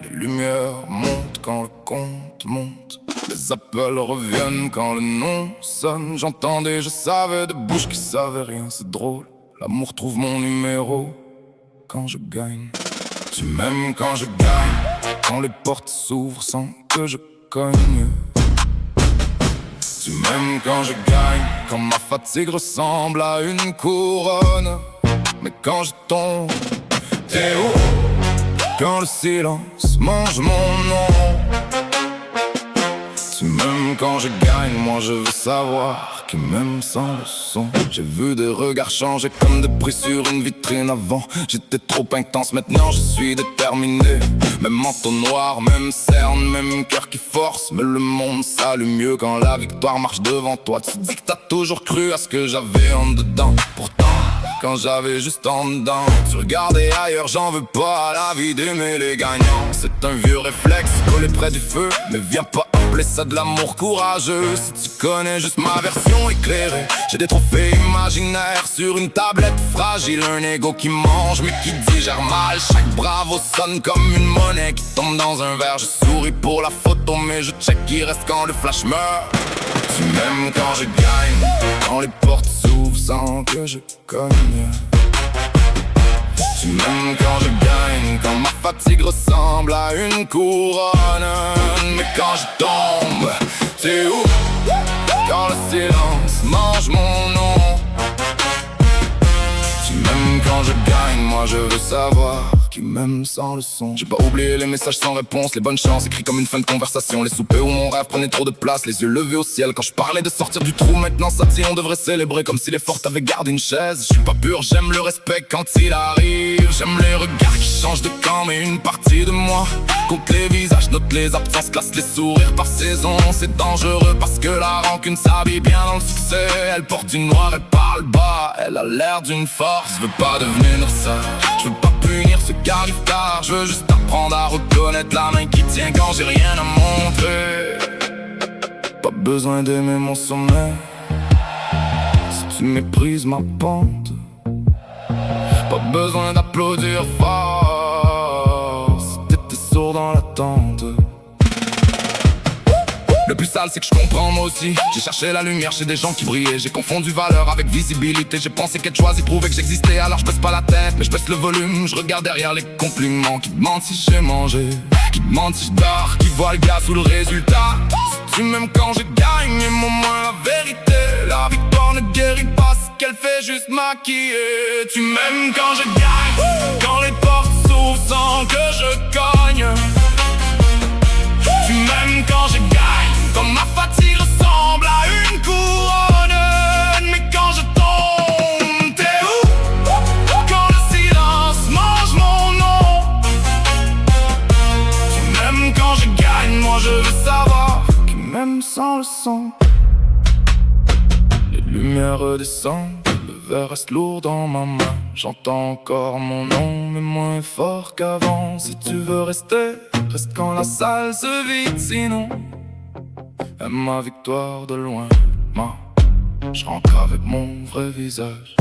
Les lumières montent quand le compte monte. Les appels reviennent quand le nom sonne. J'entendais, je savais de bouches qui savaient rien, c'est drôle. L'amour trouve mon numéro quand je gagne. Tu m'aimes quand je gagne, quand les portes s'ouvrent sans que je cogne. Tu m'aimes quand je gagne, quand ma fatigue ressemble à une couronne. Mais quand je tombe, t'es où? Quand le silence mange mon nom. Tu m'aimes quand je gagne, moi je veux savoir qui m'aime sans le son. J'ai vu des regards changer comme des prix sur une vitrine avant. J'étais trop intense, maintenant je suis déterminé. Même manteau noir, même cerne, même cœur qui force. Mais le monde s'allume mieux quand la victoire marche devant toi. Tu dis que t'as toujours cru à ce que j'avais en dedans. Pourtant, quand j'avais juste en dedans, tu regardais ailleurs, j'en veux pas à la vie d'aimer les gagnants. C'est un vieux réflexe, collé près du feu. Mais viens pas appeler ça de l'amour courageux. Si tu connais juste ma version éclairée, j'ai des trophées imaginaires sur une tablette fragile. Un ego qui mange mais qui digère mal. Chaque bravo sonne comme une monnaie qui tombe dans un verre. Je souris pour la photo mais je check qui reste quand le flash meurt. Tu m'aimes quand je gagne, quand les portes s'ouvrent sans que je cogne. Tu m'aimes quand je gagne, quand ma fatigue ressemble à une couronne. Mais quand je tombe, t'es où? Quand le silence mange mon nom. Tu m'aimes quand je gagne, moi je veux savoir qui m'aime sans le son. J'ai pas oublié les messages sans réponse, les bonnes chances écrits comme une fin de conversation. Les soupers où mon rêve prenait trop de place, les yeux levés au ciel quand je parlais de sortir du trou. Maintenant ça dit on devrait célébrer comme si les forts avaient gardé une chaise. Je suis pas pur, j'aime le respect quand il arrive. J'aime les regards qui changent de camp, mais une partie de moi compte les visages, note les absences, classe les sourires par saison. C'est dangereux parce que la rancune s'habille bien dans le succès. Elle porte du noir et parle bas, elle a l'air d'une force. Je veux pas devenir ça, je veux pas punir ceux qui arrivent tard. Je veux juste apprendre à reconnaître la main qui tient quand j'ai rien à montrer. Pas besoin d'aimer mon sommet si tu méprises ma pente. Pas besoin d'applaudir fort si t'étais sourd dans l'attente. Le plus sale c'est que je comprends moi aussi. J'ai cherché la lumière chez des gens qui brillaient. J'ai confondu valeur avec visibilité. J'ai pensé qu'être choisi prouvait que j'existais. Alors je baisse pas la tête mais je baisse le volume. Je regarde derrière les compliments. Qui demandent si j'ai mangé, qui demandent si je dors, qui voit le gars sous le résultat. Si tu m'aimes quand je gagne, aime-moi moins la vérité. La victoire ne guérit pas ce qu'elle fait juste maquiller. Tu m'aimes quand je gagne, quand les portes s'ouvrent sans que je cogne. Tu m'aimes quand je gagne, quand ma fatigue ressemble à une couronne. Mais quand je tombe, t'es où? Quand le silence mange mon nom. Tu m'aimes quand je gagne, moi je veux savoir qui m'aime sans le son. Les lumières redescendent, le verre reste lourd dans ma main. J'entends encore mon nom, mais moins fort qu'avant. Si tu veux rester, reste quand la salle se vide. Sinon, aime ma victoire de loin. Moi, je rentre avec mon vrai visage.